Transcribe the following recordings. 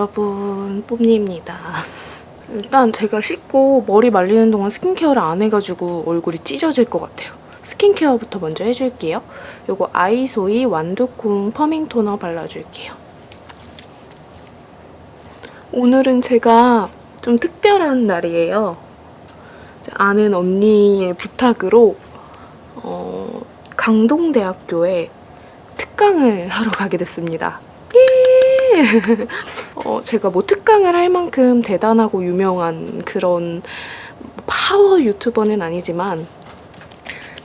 여러분, 뽐니입니다. 일단 제가 씻고 머리 말리는 동안 스킨케어를 안 해가지고 얼굴이 찢어질 것 같아요. 스킨케어부터 먼저 해줄게요. 요거 아이소이 완두콩 퍼밍 토너 발라줄게요. 오늘은 제가 좀 특별한 날이에요. 아는 언니의 부탁으로 강동대학교에 특강을 하러 가게 됐습니다. 제가 뭐 특강을 할 만큼 대단하고 유명한 그런 파워 유튜버는 아니지만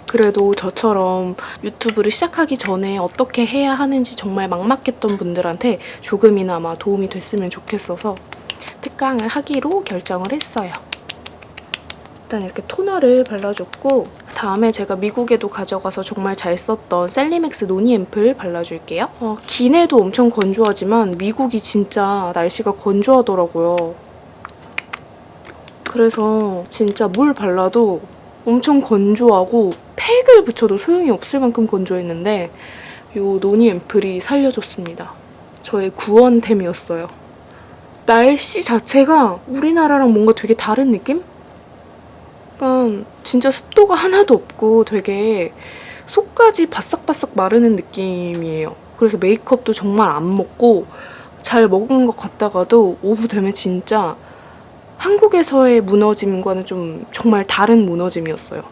그래도 저처럼 유튜브를 시작하기 전에 어떻게 해야 하는지 정말 막막했던 분들한테 조금이나마 도움이 됐으면 좋겠어서 특강을 하기로 결정을 했어요. 일단 이렇게 토너를 발라줬고 다음에 제가 미국에도 가져가서 정말 잘 썼던 셀리맥스 노니 앰플 발라줄게요. 기내도 엄청 건조하지만 미국이 진짜 날씨가 건조하더라고요. 그래서 진짜 물 발라도 엄청 건조하고 팩을 붙여도 소용이 없을 만큼 건조했는데 이 노니 앰플이 살려줬습니다. 저의 구원템이었어요. 날씨 자체가 우리나라랑 뭔가 되게 다른 느낌? 약간 진짜 습도가 하나도 없고 되게 속까지 바싹바싹 마르는 느낌이에요. 그래서 메이크업도 정말 안 먹고 잘 먹은 것 같다가도 오후 되면 진짜 한국에서의 무너짐과는 좀 정말 다른 무너짐이었어요.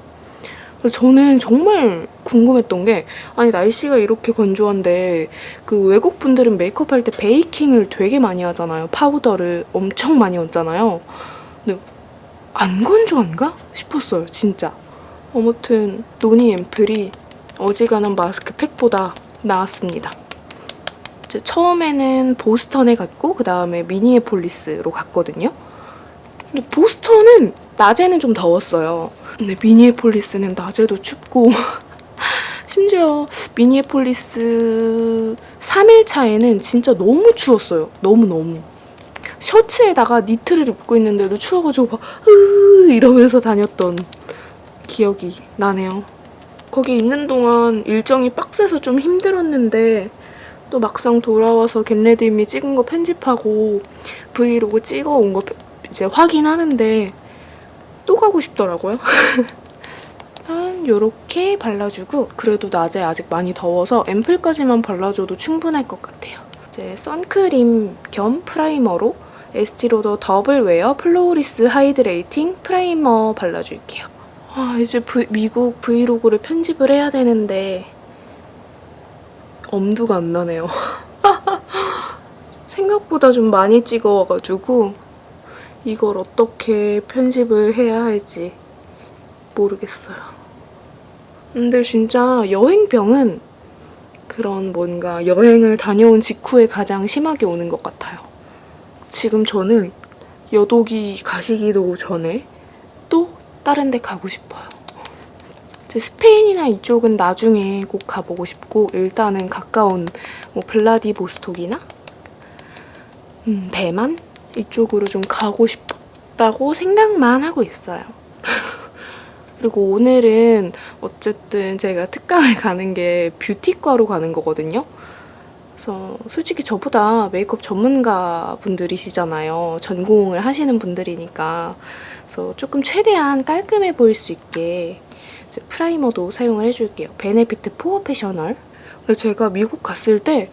그래서 저는 정말 궁금했던 게 아니 날씨가 이렇게 건조한데 그 외국 분들은 메이크업 할 때 베이킹을 되게 많이 하잖아요. 파우더를 엄청 많이 얹잖아요. 근데 안 건조한가? 싶었어요, 진짜. 아무튼 노니 앰플이 어지간한 마스크팩보다 나았습니다. 이제 처음에는 보스턴에 갔고 그 다음에 미니애폴리스로 갔거든요. 근데 보스턴은 낮에는 좀 더웠어요. 근데 미니애폴리스는 낮에도 춥고 심지어 미니애폴리스 3일 차에는 진짜 너무 추웠어요. 너무너무. 셔츠에다가 니트를 입고 있는데도 추워가지고 막 이러면서 다녔던 기억이 나네요. 거기 있는 동안 일정이 빡세서 좀 힘들었는데 또 막상 돌아와서 겟레디미 찍은 거 편집하고 브이로그 찍어온 거 이제 확인하는데 또 가고 싶더라고요. 일단 이렇게 발라주고 그래도 낮에 아직 많이 더워서 앰플까지만 발라줘도 충분할 것 같아요. 이제 선크림 겸 프라이머로 에스티로더 더블 웨어 플로리스 하이드레이팅 프라이머 발라줄게요. 이제 미국 브이로그를 편집을 해야 되는데 엄두가 안 나네요. 생각보다 좀 많이 찍어와가지고 이걸 어떻게 편집을 해야 할지 모르겠어요. 근데 진짜 여행병은 그런 뭔가 여행을 다녀온 직후에 가장 심하게 오는 것 같아요. 지금 저는 여독이 가시기도 전에 또 다른 데 가고 싶어요. 이제 스페인이나 이쪽은 나중에 꼭 가보고 싶고 일단은 가까운 뭐 블라디보스톡이나 대만? 이쪽으로 좀 가고 싶다고 생각만 하고 있어요. 그리고 오늘은 어쨌든 제가 특강을 가는 게 뷰티과로 가는 거거든요. 그래서 솔직히 저보다 메이크업 전문가 분들이시잖아요. 전공을 하시는 분들이니까. 그래서 조금 최대한 깔끔해 보일 수 있게 이제 프라이머도 사용을 해줄게요. 베네피트 포어 패셔널. 근데 제가 미국 갔을 때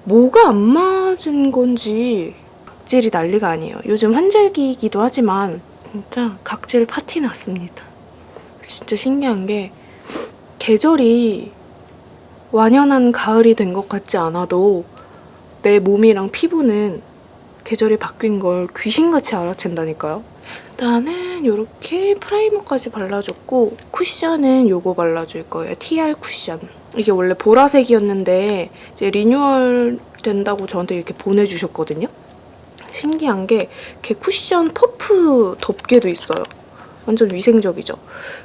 뭐가 안 맞은 건지 각질이 난리가 아니에요. 요즘 환절기이기도 하지만 진짜 각질 파티 났습니다. 진짜 신기한 게 계절이 완연한 가을이 된 것 같지 않아도 내 몸이랑 피부는 계절이 바뀐 걸 귀신같이 알아챈다니까요. 일단은 이렇게 프라이머까지 발라줬고 쿠션은 요거 발라줄 거예요. TR 쿠션. 이게 원래 보라색이었는데 이제 리뉴얼 된다고 저한테 이렇게 보내주셨거든요. 신기한 게 이렇게 쿠션 퍼프 덮개도 있어요. 완전 위생적이죠.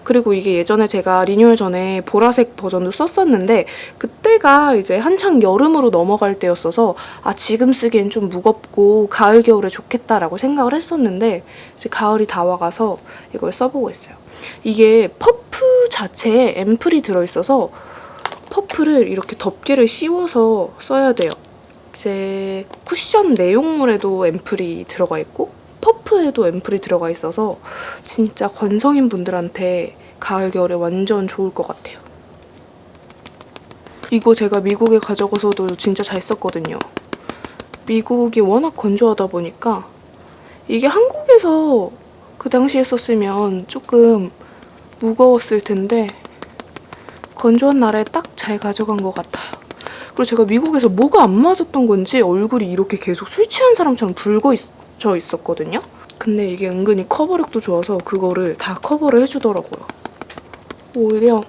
그리고 이게 예전에 제가 리뉴얼 전에 보라색 버전도 썼었는데 그때가 이제 한창 여름으로 넘어갈 때였어서 지금 쓰기엔 좀 무겁고 가을 겨울에 좋겠다라고 생각을 했었는데 이제 가을이 다 와가서 이걸 써보고 있어요. 이게 퍼프 자체에 앰플이 들어있어서 퍼프를 이렇게 덮개를 씌워서 써야 돼요. 제 쿠션 내용물에도 앰플이 들어가 있고 퍼프에도 앰플이 들어가 있어서 진짜 건성인 분들한테 가을 겨울에 완전 좋을 것 같아요. 이거 제가 미국에 가져가서도 진짜 잘 썼거든요. 미국이 워낙 건조하다 보니까 이게 한국에서 그 당시에 썼으면 조금 무거웠을 텐데 건조한 날에 딱 잘 가져간 것 같아요. 그리고 제가 미국에서 뭐가 안 맞았던 건지 얼굴이 이렇게 계속 술 취한 사람처럼 붉어져 있었거든요. 근데 이게 은근히 커버력도 좋아서 그거를 다 커버를 해주더라고요. 오히려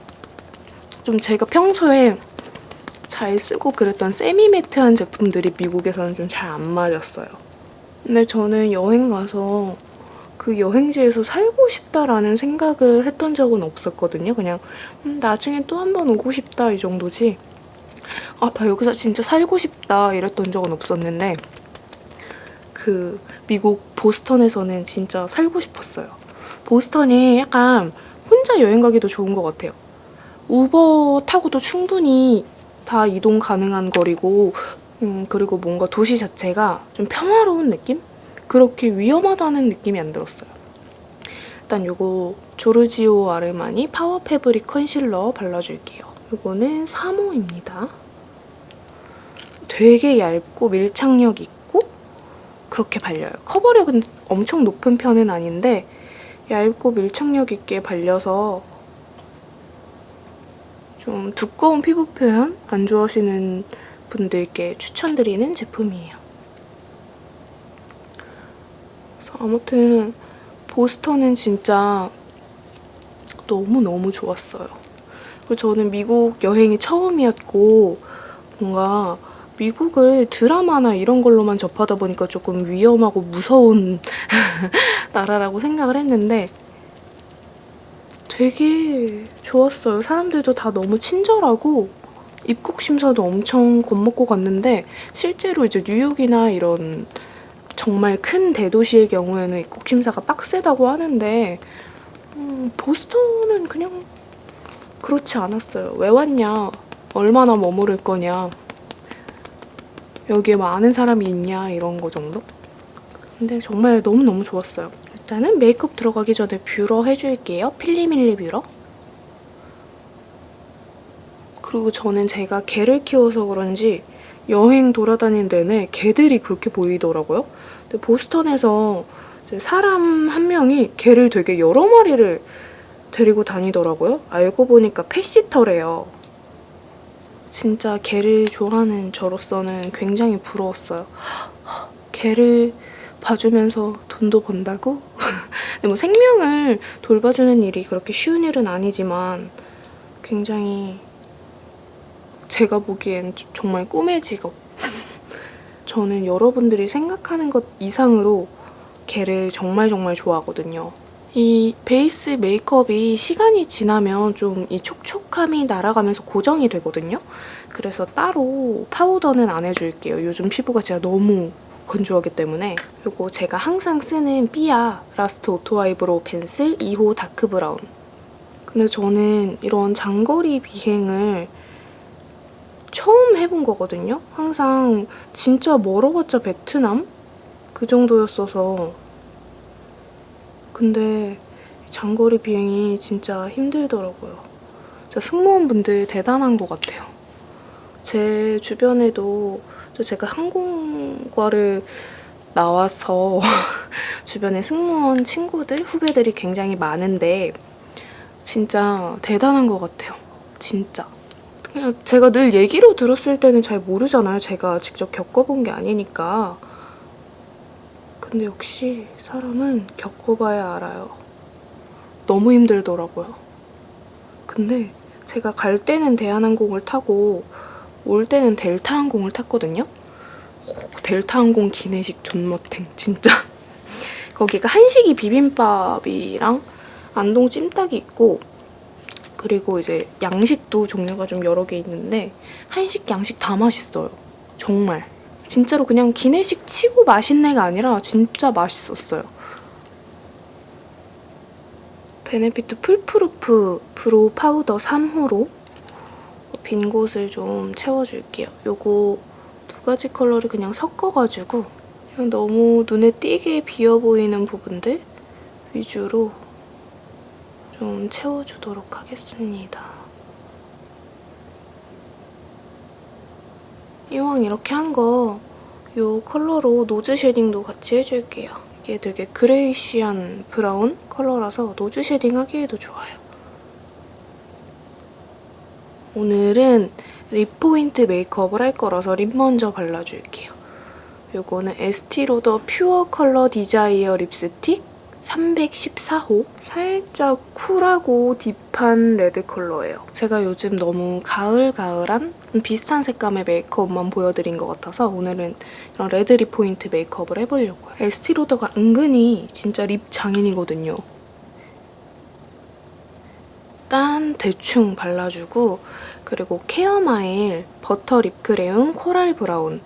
좀 제가 평소에 잘 쓰고 그랬던 세미매트한 제품들이 미국에서는 좀 잘 안 맞았어요. 근데 저는 여행 가서 그 여행지에서 살고 싶다라는 생각을 했던 적은 없었거든요. 그냥 나중에 또 한 번 오고 싶다 이 정도지. 아, 나 여기서 진짜 살고 싶다 이랬던 적은 없었는데 그 미국 보스턴에서는 진짜 살고 싶었어요. 보스턴이 약간 혼자 여행 가기도 좋은 것 같아요. 우버 타고도 충분히 다 이동 가능한 거리고 그리고 뭔가 도시 자체가 좀 평화로운 느낌? 그렇게 위험하다는 느낌이 안 들었어요. 일단 요거 조르지오 아르마니 파워 패브릭 컨실러 발라줄게요. 요거는 3호입니다. 되게 얇고 밀착력 있고 그렇게 발려요. 커버력은 엄청 높은 편은 아닌데 얇고 밀착력 있게 발려서 좀 두꺼운 피부 표현 안 좋아하시는 분들께 추천드리는 제품이에요. 그래서 아무튼 보스턴은 진짜 너무너무 좋았어요. 그리고 저는 미국 여행이 처음이었고 뭔가 미국을 드라마나 이런 걸로만 접하다 보니까 조금 위험하고 무서운 나라라고 생각을 했는데 되게 좋았어요. 사람들도 다 너무 친절하고 입국 심사도 엄청 겁먹고 갔는데 실제로 이제 뉴욕이나 이런 정말 큰 대도시의 경우에는 입국 심사가 빡세다고 하는데 보스턴은 그냥 그렇지 않았어요. 왜 왔냐? 얼마나 머무를 거냐? 여기에 뭐 아는 사람이 있냐? 이런 거 정도? 근데 정말 너무너무 좋았어요. 일단은 메이크업 들어가기 전에 뷰러 해줄게요. 필리밀리 뷰러. 그리고 저는 제가 개를 키워서 그런지 여행 돌아다니는 내내 개들이 그렇게 보이더라고요. 근데 보스턴에서 사람 한 명이 개를 되게 여러 마리를 데리고 다니더라고요. 알고 보니까 펫시터래요. 진짜 개를 좋아하는 저로서는 굉장히 부러웠어요. 개를 봐주면서 돈도 번다고? 근데 뭐 생명을 돌봐주는 일이 그렇게 쉬운 일은 아니지만 굉장히 제가 보기엔 정말 꿈의 직업. 저는 여러분들이 생각하는 것 이상으로 개를 정말 좋아하거든요. 이 베이스 메이크업이 시간이 지나면 좀 이 촉촉함이 날아가면서 고정이 되거든요. 그래서 따로 파우더는 안 해줄게요. 요즘 피부가 진짜 너무 건조하기 때문에. 이거 제가 항상 쓰는 삐아 라스트 오토 아이브로우 펜슬 2호 다크 브라운. 근데 저는 이런 장거리 비행을 처음 해본 거거든요. 항상 진짜 멀어봤자 베트남? 그 정도였어서. 근데 장거리 비행이 진짜 힘들더라고요. 진짜 승무원분들 대단한 것 같아요. 제 주변에도 제가 항공과를 나와서 주변에 승무원 친구들, 후배들이 굉장히 많은데 진짜 대단한 것 같아요. 진짜. 그냥 제가 늘 얘기로 들었을 때는 잘 모르잖아요. 제가 직접 겪어본 게 아니니까. 근데 역시 사람은 겪어봐야 알아요. 너무 힘들더라고요. 근데 제가 갈 때는 대한항공을 타고 올 때는 델타항공을 탔거든요. 델타항공 기내식 존멋탱 진짜. 거기가 한식이 비빔밥이랑 안동 찜닭이 있고 그리고 이제 양식도 종류가 좀 여러 개 있는데 한식, 양식 다 맛있어요. 정말. 진짜로 그냥 기내식 치고 맛있네가 아니라 진짜 맛있었어요. 베네피트 풀프루프 브로우 파우더 3호로 빈 곳을 좀 채워줄게요. 요거 두 가지 컬러를 그냥 섞어가지고 그냥 너무 눈에 띄게 비어 보이는 부분들 위주로 좀 채워주도록 하겠습니다. 이왕 이렇게 한 거 이 컬러로 노즈 쉐딩도 같이 해줄게요. 이게 되게 그레이쉬한 브라운 컬러라서 노즈 쉐딩 하기에도 좋아요. 오늘은 립 포인트 메이크업을 할 거라서 립 먼저 발라줄게요. 이거는 에스티로더 퓨어 컬러 디자이어 립스틱 314호. 살짝 쿨하고 딥한 레드 컬러예요. 제가 요즘 너무 가을가을한 비슷한 색감의 메이크업만 보여드린 것 같아서 오늘은 이런 레드 립 포인트 메이크업을 해보려고요. 에스티로더가 은근히 진짜 립 장인이거든요. 일단 대충 발라주고 그리고 케어마일 버터 립크레용 코랄 브라운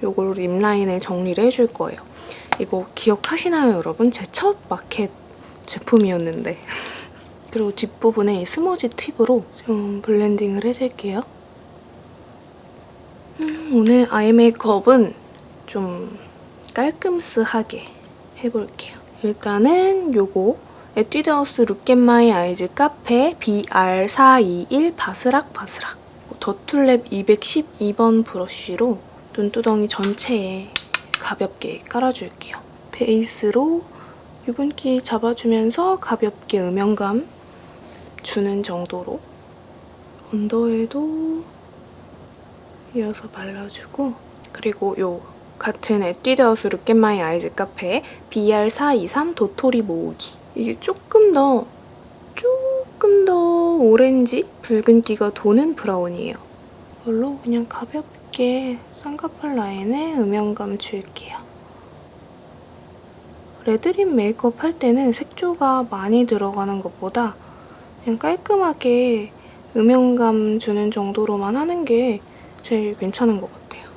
이걸로 립라인을 정리를 해줄 거예요. 이거 기억하시나요, 여러분? 제 첫 마켓 제품이었는데. 그리고 뒷부분에 이 스모지 팁으로 좀 블렌딩을 해줄게요. 오늘 아이 메이크업은 좀 깔끔스하게 해볼게요. 일단은 요거 에뛰드하우스 룩앤마이 아이즈 카페 BR421 바스락바스락 더툴랩 212번 브러쉬로 눈두덩이 전체에 가볍게 깔아줄게요. 베이스로 유분기 잡아주면서 가볍게 음영감 주는 정도로 언더에도 이어서 발라주고 그리고 요 같은 에뛰드하우스 룩앤마이 아이즈 카페 BR423 도토리 모으기 이게 조금 더 오렌지 붉은기가 도는 브라운이에요. 이걸로 그냥 가볍게 쌍꺼풀 라인에 음영감 줄게요. 레드립 메이크업 할 때는 색조가 많이 들어가는 것보다 그냥 깔끔하게 음영감 주는 정도로만 하는 게 제일 괜찮은 것 같아요.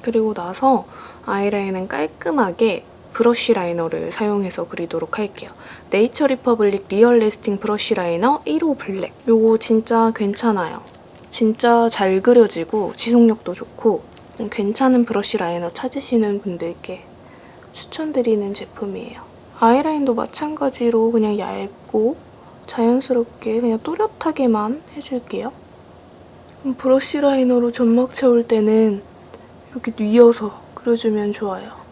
그리고 나서 아이라인은 깔끔하게 브러쉬 라이너를 사용해서 그리도록 할게요. 네이처 리퍼블릭 리얼 레스팅 브러쉬 라이너 1호 블랙. 이거 진짜 괜찮아요. 진짜 잘 그려지고 지속력도 좋고 괜찮은 브러쉬 라이너 찾으시는 분들께 추천드리는 제품이에요. 아이라인도 마찬가지로 그냥 얇고 자연스럽게 그냥 또렷하게만 해줄게요. 브러쉬 라이너로 점막 채울 때는 이렇게 뉘어서 그려주면 좋아요.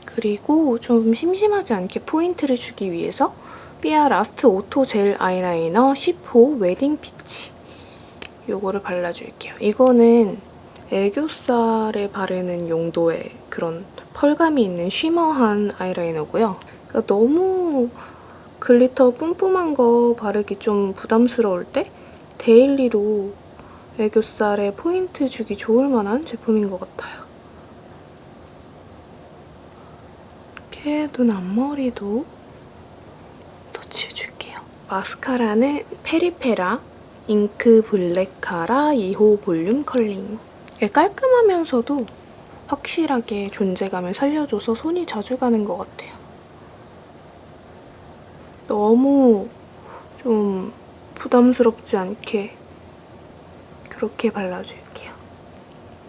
그리고 좀 심심하지 않게 포인트를 주기 위해서 삐아 라스트 오토 젤 아이라이너 10호 웨딩 피치 이거를 발라줄게요. 이거는 애교살에 바르는 용도의 그런 펄감이 있는 쉬머한 아이라이너고요. 그러니까 너무 글리터 뿜뿜한 거 바르기 좀 부담스러울 때 데일리로 애교살에 포인트 주기 좋을 만한 제품인 것 같아요. 이렇게 눈 앞머리도 터치해줄게요. 마스카라는 페리페라 잉크 블랙 카라 2호 볼륨 컬링. 깔끔하면서도 확실하게 존재감을 살려줘서 손이 자주 가는 것 같아요. 너무 좀 부담스럽지 않게 그렇게 발라줄게요.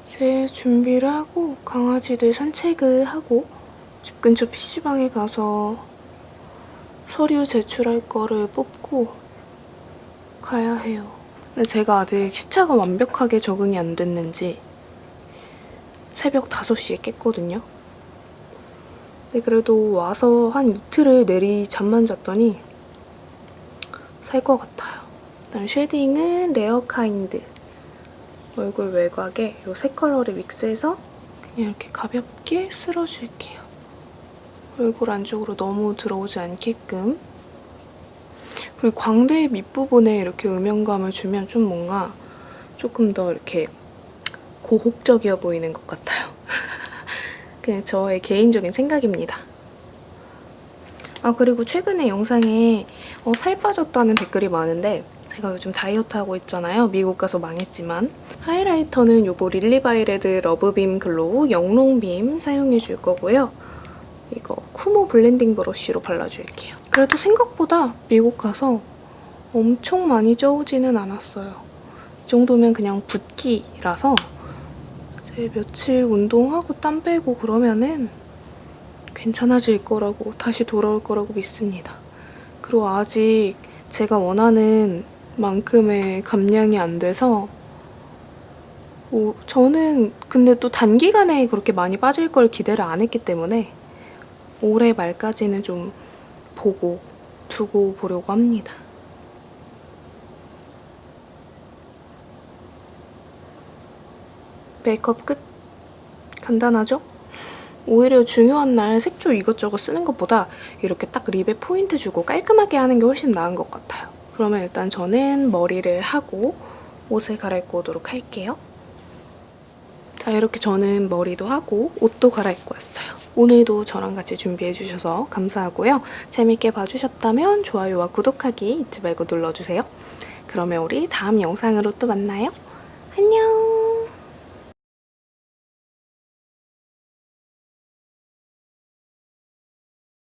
이제 준비를 하고 강아지들 산책을 하고 집 근처 PC방에 가서 서류 제출할 거를 뽑고 가야 해요. 근데 제가 아직 시차가 완벽하게 적응이 안 됐는지 새벽 5시에 깼거든요. 근데 그래도 와서 한 이틀을 내리 잠만 잤더니 살 것 같아요. 일단 쉐딩은 레어 카인드 얼굴 외곽에 이 세 컬러를 믹스해서 그냥 이렇게 가볍게 쓸어줄게요. 얼굴 안쪽으로 너무 들어오지 않게끔. 그리고 광대 밑부분에 이렇게 음영감을 주면 좀 뭔가 조금 더 이렇게 고혹적이어 보이는 것 같아요. 그냥 저의 개인적인 생각입니다. 그리고 최근에 영상에 살 빠졌다는 댓글이 많은데 제가 요즘 다이어트 하고 있잖아요. 미국 가서 망했지만. 하이라이터는 요거 릴리바이레드 러브빔 글로우 영롱빔 사용해줄 거고요. 이거 쿠모 블렌딩 브러쉬로 발라줄게요. 그래도 생각보다 미국 가서 엄청 많이 쪄오지는 않았어요. 이 정도면 그냥 붓기라서 이제 며칠 운동하고 땀 빼고 그러면은 괜찮아질 거라고, 다시 돌아올 거라고 믿습니다. 그리고 아직 제가 원하는 만큼의 감량이 안 돼서 저는 근데 또 단기간에 그렇게 많이 빠질 걸 기대를 안 했기 때문에 올해 말까지는 좀 보고 두고 보려고 합니다. 메이크업 끝. 간단하죠? 오히려 중요한 날 색조 이것저것 쓰는 것보다 이렇게 딱 립에 포인트 주고 깔끔하게 하는 게 훨씬 나은 것 같아요. 그러면 일단 저는 머리를 하고 옷을 갈아입고 오도록 할게요. 자, 이렇게 저는 머리도 하고 옷도 갈아입고 왔어요. 오늘도 저랑 같이 준비해주셔서 감사하고요. 재밌게 봐주셨다면 좋아요와 구독하기 잊지 말고 눌러주세요. 그러면 우리 다음 영상으로 또 만나요. 안녕!